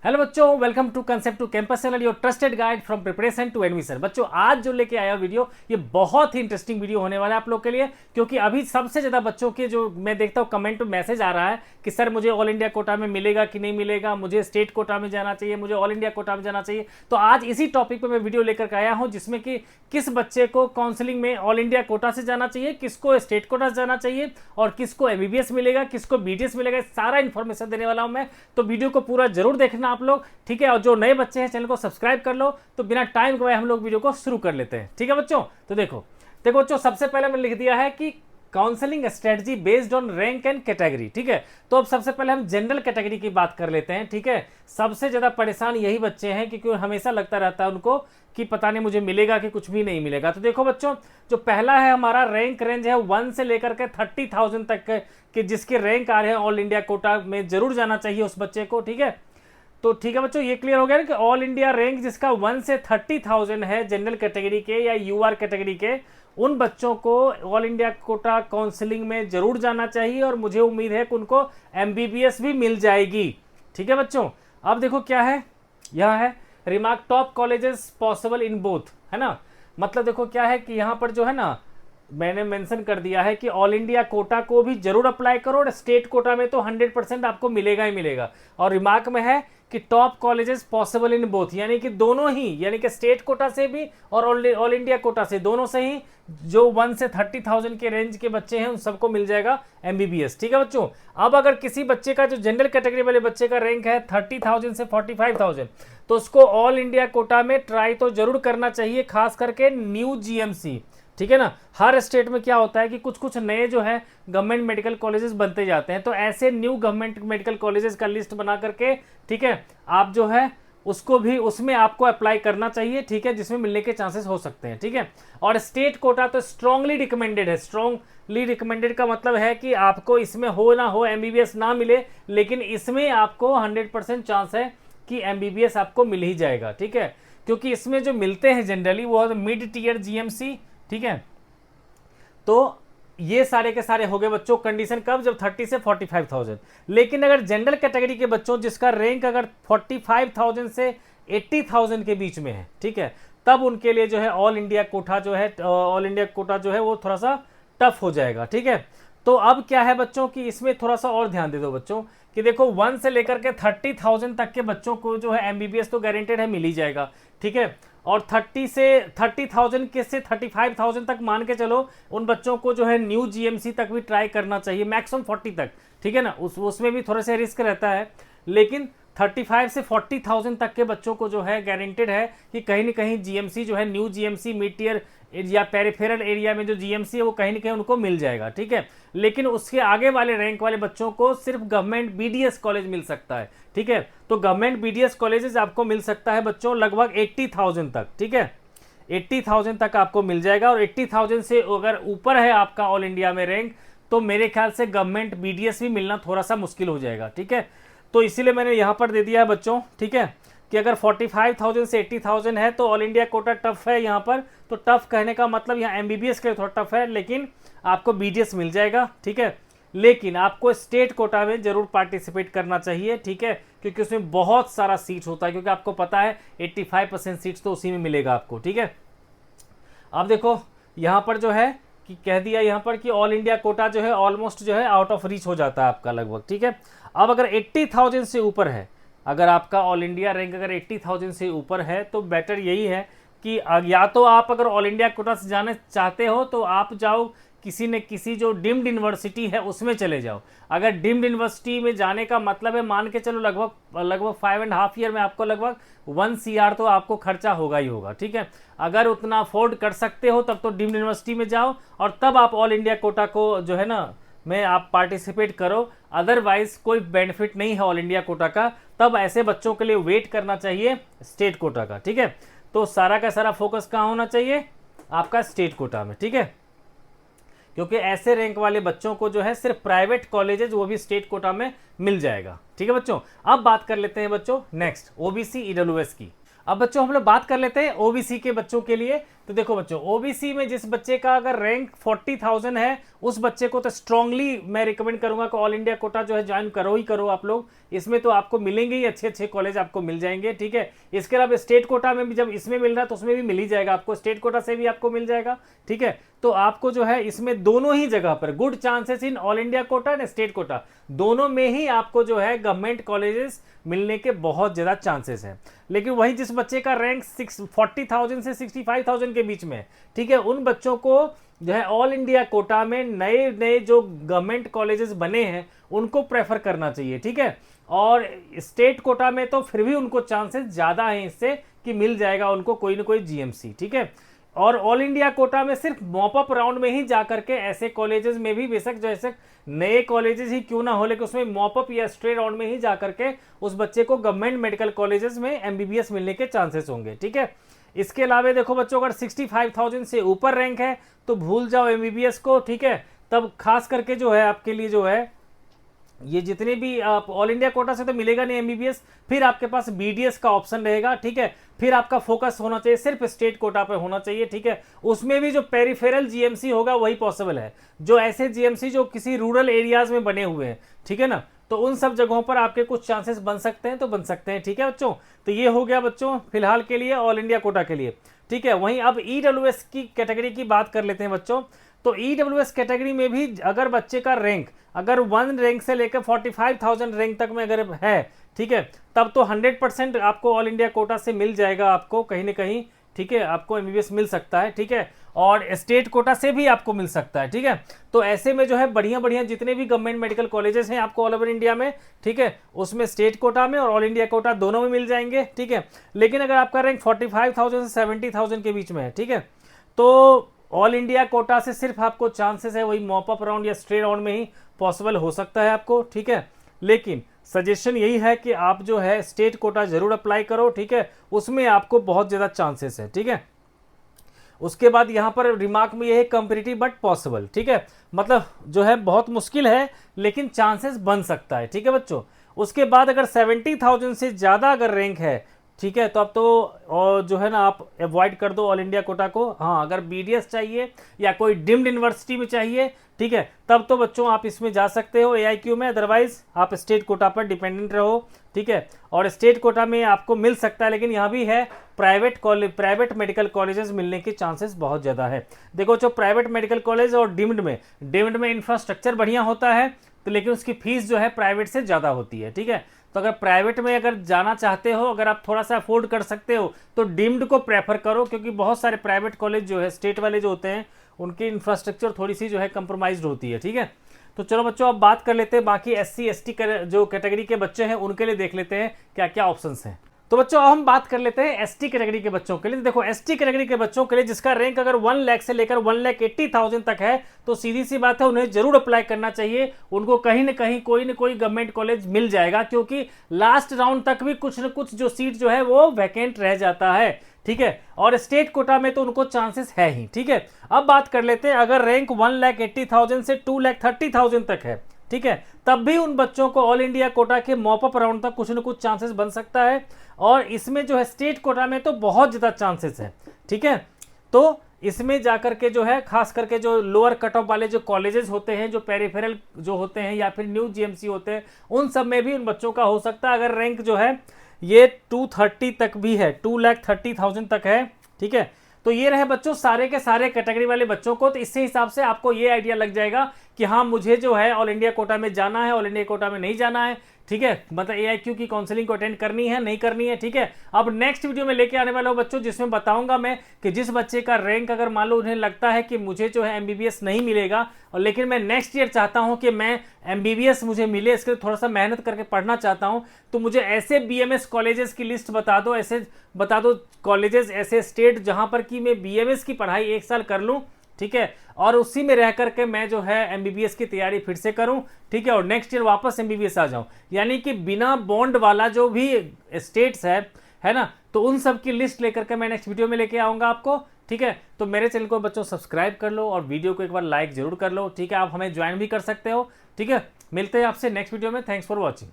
Hello बच्चों, welcome to Concept to Campus channel, your trusted guide from preparation to admission. बच्चों आज जो लेके आया वीडियो, ये बहुत ही इंटरेस्टिंग वीडियो होने वाला है आप लोग के लिए, क्योंकि अभी सबसे ज़्यादा बच्चों के जो मैं देखता हूँ कमेंट में मैसेज आ रहा है कि सर मुझे ऑल इंडिया कोटा में मिलेगा कि नहीं मिलेगा, मुझे स्टेट कोटा में जाना चाहिए, मुझे ऑल इंडिया कोटा में जाना चाहिए। तो आज इसी टॉपिक पर मैं वीडियो लेकर आया हूँ, जिसमें कि किस बच्चे को काउंसलिंग में ऑल इंडिया कोटा से जाना चाहिए, किसको स्टेट कोटा से जाना चाहिए और किसको एमबीबीएस मिलेगा, किसको बीडीएस मिलेगा, सारा इन्फॉर्मेशन देने वाला हूं मैं। तो वीडियो को पूरा जरूर देखना आप लोग, ठीक है। और जो नए बच्चे हैं चैनल को सब्सक्राइब कर लो। तो बिना टाइम गवाए हम लोग वीडियो को शुरू कर लेते हैं, ठीक है बच्चों। तो देखो बच्चों, सबसे पहले मैंने लिख दिया है कि counselling strategy based on rank and category, ठीक है। तो अब सबसे पहले हम जनरल कैटेगरी की बात कर लेते हैं, ठीक है। सबसे ज्यादा परेशान यही बच्चे हैं, क्योंकि हमेशा लगता रहता है उनको कि पता नहीं मुझे मिलेगा कि कुछ भी नहीं मिलेगा। तो देखो बच्चों, जो पहला है हमारा रैंक रेंज है 1 से लेकर के 30,000 तक के जिसके रैंक आ रहे हैं ऑल इंडिया कोटा में जरूर जाना चाहिए उस बच्चे को, ठीक है। तो ठीक है बच्चों, ये क्लियर हो गया ना कि ऑल इंडिया रैंक जिसका 1 से 30,000 है जनरल कैटेगरी के या यूआर कैटेगरी के, उन बच्चों को ऑल इंडिया कोटा काउंसलिंग में जरूर जाना चाहिए और मुझे उम्मीद है कि उनको एमबीबीएस भी मिल जाएगी, ठीक है बच्चों। अब देखो क्या है, यह है remark top colleges possible in both, है ना। मतलब देखो क्या है कि यहाँ पर जो है ना मैंने मेंशन कर दिया है कि ऑल इंडिया कोटा को भी जरूर अप्लाई करो और स्टेट कोटा में तो 100% आपको मिलेगा ही मिलेगा। और रिमार्क में है कि top colleges possible in both, यानी कि दोनों ही, यानी कि स्टेट कोटा से भी और ऑल इंडिया कोटा से, दोनों से ही जो 1 से 30,000 के रेंज के बच्चे हैं उन सबको मिल जाएगा एमबीबीएस, ठीक है बच्चों। अब अगर किसी बच्चे का जो जनरल कैटेगरी वाले बच्चे का रैंक है 30,000 से 45,000, तो उसको ऑल इंडिया कोटा में ट्राई तो जरूर करना चाहिए, खास करके न्यू जीएमसी, ठीक है ना। हर स्टेट में क्या होता है कि कुछ कुछ नए जो है गवर्नमेंट मेडिकल कॉलेजेस बनते जाते हैं, तो ऐसे न्यू गवर्नमेंट मेडिकल कॉलेजेस का लिस्ट बना करके, ठीक है, आप जो है उसको भी उसमें आपको अप्लाई करना चाहिए, ठीक है, जिसमें मिलने के चांसेस हो सकते हैं, ठीक है। और स्टेट कोटा तो स्ट्रांगली रिकमेंडेड है। स्ट्रांगली रिकमेंडेड का मतलब है कि आपको इसमें हो ना हो एमबीबीएस ना मिले, लेकिन इसमें आपको 100% चांस है कि एमबीबीएस आपको मिल ही जाएगा, ठीक है। क्योंकि इसमें जो मिलते हैं जनरली वो मिड टीयर जीएमसी, ठीक है। तो ये सारे के सारे हो गए बच्चों कंडीशन कब, जब 30 से 45,000। लेकिन अगर जनरल कैटेगरी के बच्चों जिसका रैंक अगर 45,000 से 80,000 के बीच में है, ठीक है, तब उनके लिए जो है ऑल इंडिया कोटा जो है वो थोड़ा सा टफ हो जाएगा, ठीक है। तो अब क्या है बच्चों कि इसमें थोड़ा सा और ध्यान दे दो बच्चों कि देखो 1 से लेकर के 30,000 तक के बच्चों को जो है एमबीबीएस तो गारंटेड है, मिल ही जाएगा, ठीक है। और 30,000 के से 35,000 तक मान के चलो, उन बच्चों को जो है न्यू जीएमसी तक भी ट्राई करना चाहिए, मैक्सिमम 40 तक, ठीक है ना। उसमें भी थोड़ा सा रिस्क रहता है, लेकिन 35 से 40,000 तक के बच्चों को जो है गारंटेड है कि कहीं ना कहीं जीएमसी जो है न्यू जीएमसी मिड टीयर या पेरिफेरल एरिया में जो जीएमसी है वो कहीं ना कहीं उनको मिल जाएगा, ठीक है। लेकिन उसके आगे वाले रैंक वाले बच्चों को सिर्फ गवर्नमेंट बीडीएस कॉलेज मिल सकता है, ठीक है। तो गवर्नमेंट बीडीएस कॉलेजेस आपको मिल सकता है बच्चों लगभग 80,000 तक, ठीक है। 80,000 तक आपको मिल जाएगा। और 80,000 से अगर ऊपर है आपका ऑल इंडिया में रैंक, तो मेरे ख्याल से गवर्नमेंट बीडीएस भी मिलना थोड़ा सा मुश्किल हो जाएगा, ठीक है। तो इसीलिए मैंने यहां पर दे दिया है बच्चों, ठीक है, कि अगर 45,000 से 80,000 है तो ऑल इंडिया कोटा टफ है यहाँ पर। तो टफ कहने का मतलब यहाँ एमबीबीएस के लिए थोड़ा टफ है, लेकिन आपको बीडीएस मिल जाएगा, ठीक है। लेकिन आपको स्टेट कोटा में जरूर पार्टिसिपेट करना चाहिए, ठीक है, क्योंकि उसमें बहुत सारा सीट होता है, क्योंकि आपको पता है 85% सीट्स तो उसी में मिलेगा आपको, ठीक है। अब देखो यहाँ पर जो है कि कह दिया यहाँ पर कि ऑल इंडिया कोटा जो है ऑलमोस्ट जो है आउट ऑफ रीच हो जाता है आपका लगभग, ठीक है। अब अगर 80,000 से ऊपर है, अगर आपका ऑल इंडिया रैंक अगर 80,000 से ऊपर है, तो बेटर यही है कि या तो आप अगर ऑल इंडिया कोटा से जाना चाहते हो तो आप जाओ किसी न किसी जो डीम्ड यूनिवर्सिटी है उसमें चले जाओ। अगर डीम्ड यूनिवर्सिटी में जाने का मतलब है, मान के चलो लगभग 5.5 ईयर में आपको लगभग 1 CR तो आपको खर्चा होगा ही होगा, ठीक है। अगर उतना अफोर्ड कर सकते हो तब तो डीम्ड यूनिवर्सिटी में जाओ और तब आप ऑल इंडिया कोटा को जो है ना में आप पार्टिसिपेट करो। अदरवाइज कोई बेनिफिट नहीं है ऑल इंडिया कोटा का, तब ऐसे बच्चों के लिए वेट करना चाहिए स्टेट कोटा का, ठीक है। तो सारा का सारा फोकस कहाँ होना चाहिए, आपका स्टेट कोटा में, ठीक है। क्योंकि ऐसे रैंक वाले बच्चों को जो है सिर्फ प्राइवेट कॉलेजेस वो भी स्टेट कोटा में मिल जाएगा, ठीक है बच्चों। अब बात कर लेते हैं बच्चों नेक्स्ट ओबीसी ईडब्ल्यूएस की। अब बच्चों हम लोग बात कर लेते हैं ओबीसी के बच्चों के लिए तो देखो बच्चों, ओबीसी में जिस बच्चे का अगर रैंक 40,000 है, उस बच्चे को तो स्ट्रांगली मैं रिकमेंड करूंगा कि ऑल इंडिया कोटा जो है ज्वाइन करो ही करो आप लोग। इसमें तो आपको मिलेंगे ही, अच्छे अच्छे कॉलेज आपको मिल जाएंगे, ठीक है। इसके अलावा स्टेट कोटा में भी जब इसमें मिल रहा है तो उसमें भी मिल ही जाएगा आपको, स्टेट कोटा से भी आपको मिल जाएगा, ठीक है। तो आपको जो है इसमें दोनों ही जगह पर good chances in all India quota and state quota, दोनों में ही आपको जो है गवर्नमेंट कॉलेजेस मिलने के बहुत ज़्यादा चांसेस हैं। लेकिन वही जिस बच्चे का रैंक 40,000 से 65,000 के बीच में, ठीक है, उन बच्चों को जो है ऑल इंडिया कोटा में नए नए जो गवर्नमेंट कॉलेजेस बने हैं उनको प्रेफर करना चाहिए, ठीक है। और स्टेट कोटा में तो फिर भी उनको चांसेस ज़्यादा हैं इससे कि मिल जाएगा उनको कोई ना कोई जीएमसी, ठीक है। और ऑल इंडिया कोटा में सिर्फ मॉपअप राउंड में ही जाकर के ऐसे कॉलेजेस में भी बेशक जैसे नए कॉलेजेस ही क्यों ना हो, लेकिन उसमें मॉपअप या स्ट्रेट राउंड में ही जाकर के उस बच्चे को गवर्नमेंट मेडिकल कॉलेजेस में एमबीबीएस मिलने के चांसेस होंगे, ठीक है। इसके अलावा देखो बच्चों, अगर 65,000 से ऊपर रैंक है तो भूल जाओ एमबीबीएस को, ठीक है। तब खास करके जो है आपके लिए जो है ये जितने भी आप ऑल इंडिया कोटा से तो मिलेगा नहीं एमबीबीएस, फिर आपके पास बीडीएस का ऑप्शन रहेगा, ठीक है। फिर आपका फोकस होना चाहिए सिर्फ स्टेट कोटा पे होना चाहिए, ठीक है। उसमें भी जो पेरिफेरल जीएमसी होगा वही पॉसिबल है, जो ऐसे जीएमसी जो किसी रूरल एरियाज में बने हुए हैं, ठीक है ना, तो उन सब जगहों पर आपके कुछ चांसेस बन सकते हैं, तो बन सकते हैं, ठीक है बच्चों। तो ये हो गया बच्चों फिलहाल के लिए ऑल इंडिया कोटा के लिए, ठीक है। वहीं अब ईडब्ल्यूएस की कैटेगरी की बात कर लेते हैं बच्चों। तो ईडब्ल्यूएस कैटेगरी में भी अगर बच्चे का रैंक अगर 1 रैंक से लेकर 45,000 रैंक तक में अगर है, ठीक है, तब तो 100% आपको ऑल इंडिया कोटा से मिल जाएगा आपको कहीं ना कहीं, ठीक है। आपको एमबीबीएस मिल सकता है, ठीक है, और स्टेट कोटा से भी आपको मिल सकता है, ठीक है। तो ऐसे में जो है बढ़िया बढ़िया जितने भी गवर्नमेंट मेडिकल कॉलेजेस हैं आपको ऑल ओवर इंडिया में, ठीक है, उसमें स्टेट कोटा में और ऑल इंडिया कोटा दोनों में मिल जाएंगे, ठीक है। लेकिन अगर आपका रैंक 45,000 से 70,000 के बीच में है, ठीक है, तो ऑल इंडिया कोटा से सिर्फ आपको चांसेस है वही मॉपअप राउंड या स्ट्रेट राउंड में ही पॉसिबल हो सकता है आपको, ठीक है। लेकिन सजेशन यही है कि आप जो है स्टेट कोटा जरूर अप्लाई करो, ठीक है, उसमें आपको बहुत ज़्यादा चांसेस है, ठीक है। उसके बाद यहाँ पर रिमार्क में ये है कंपेरेटिव बट पॉसिबल, ठीक है, मतलब जो है बहुत मुश्किल है लेकिन चांसेस बन सकता है, ठीक है बच्चों। उसके बाद अगर 70,000 से ज़्यादा अगर रैंक है, ठीक है, तो अब तो और जो है ना आप अवॉइड कर दो ऑल इंडिया कोटा को। हाँ, अगर बीडीएस चाहिए या कोई डीम्ड यूनिवर्सिटी में चाहिए, ठीक है, तब तो बच्चों आप इसमें जा सकते हो एआईक्यू में, अदरवाइज आप स्टेट कोटा पर डिपेंडेंट रहो, ठीक है। और स्टेट कोटा में आपको मिल सकता है, लेकिन यहाँ भी है प्राइवेट मेडिकल कॉलेजेस मिलने के चांसेस बहुत ज़्यादा है। देखो जो प्राइवेट मेडिकल कॉलेज और डीम्ड में इंफ्रास्ट्रक्चर बढ़िया होता है, तो लेकिन उसकी फीस जो है प्राइवेट से ज़्यादा होती है, ठीक है। तो अगर प्राइवेट में अगर जाना चाहते हो, अगर आप थोड़ा सा अफोर्ड कर सकते हो तो डीम्ड को प्रेफर करो, क्योंकि बहुत सारे प्राइवेट कॉलेज जो है स्टेट वाले जो होते हैं उनकी इंफ्रास्ट्रक्चर थोड़ी सी जो है कंप्रोमाइज्ड होती है, ठीक है। तो चलो बच्चों अब बात कर लेते हैं बाकी एससी एसटी जो कैटेगरी के बच्चे हैं उनके लिए, देख लेते हैं क्या क्या ऑप्शंस हैं। तो बच्चों अब हम बात कर लेते हैं एसटी कैटेगरी के बच्चों के लिए। तो देखो एसटी कैटेगरी के बच्चों के लिए जिसका रैंक अगर 1 लाख से लेकर 1,80,000 तक है, तो सीधी सी बात है उन्हें जरूर अप्लाई करना चाहिए। उनको कहीं ना कहीं कोई ना कोई गवर्नमेंट कॉलेज मिल जाएगा, क्योंकि लास्ट राउंड तक भी कुछ न कुछ जो सीट जो है वो वैकेंट रह जाता है, ठीक है। और स्टेट कोटा में तो उनको चांसेस है ही, ठीक है। अब बात कर लेते हैं अगर रैंक 1,80,000 से 2,30,000 तक है, ठीक है, तब भी उन बच्चों को ऑल इंडिया कोटा के मॉपअप राउंड तक कुछ न कुछ चांसेस बन सकता है। और इसमें जो है स्टेट कोटा में तो बहुत ज़्यादा चांसेस है, ठीक है। तो इसमें जाकर के जो है खास करके जो लोअर कट ऑफ वाले जो कॉलेजेस होते हैं, जो पेरिफेरल जो होते हैं या फिर न्यू जीएमसी होते हैं, उन सब में भी उन बच्चों का हो सकता है अगर रैंक जो है ये 230 तक भी है, 2,30,000 तक है, ठीक है। तो ये रहे बच्चों सारे के सारे कैटेगरी वाले बच्चों को। तो इससे हिसाब से आपको ये आइडिया लग जाएगा कि हाँ मुझे जो है ऑल इंडिया कोटा में जाना है, ऑल इंडिया कोटा में नहीं जाना है, ठीक है, मतलब एआईक्यू की काउंसलिंग को अटेंड करनी है नहीं करनी है, ठीक है। अब नेक्स्ट वीडियो में लेके आने वाला हूं बच्चों, जिसमें बताऊंगा मैं कि जिस बच्चे का रैंक अगर मान लो उन्हें लगता है कि मुझे जो है एमबीबीएस नहीं मिलेगा, और लेकिन मैं नेक्स्ट ईयर चाहता हूं कि मैं एमबीबीएस मुझे मिले, इसके लिए थोड़ा सा मेहनत करके पढ़ना चाहता हूं, तो मुझे ऐसे बीएमएस कॉलेजेस की लिस्ट बता दो, ऐसे बता दो कॉलेजेस, ऐसे स्टेट जहां पर कि मैं बीएमएस की पढ़ाई 1 साल कर लूं, ठीक है, और उसी में रह करके मैं जो है एमबीबीएस की तैयारी फिर से करूं, ठीक है, और नेक्स्ट ईयर वापस एमबीबीएस आ जाऊं। यानी कि बिना बॉन्ड वाला जो भी स्टेट्स है ना, तो उन सब की लिस्ट लेकर के मैं नेक्स्ट वीडियो में लेके आऊंगा आपको, ठीक है। तो मेरे चैनल को बच्चों सब्सक्राइब कर लो और वीडियो को एक बार लाइक जरूर कर लो, ठीक है। आप हमें ज्वाइन भी कर सकते हो, ठीक है। मिलते हैं आपसे नेक्स्ट वीडियो में। Thanks for watching.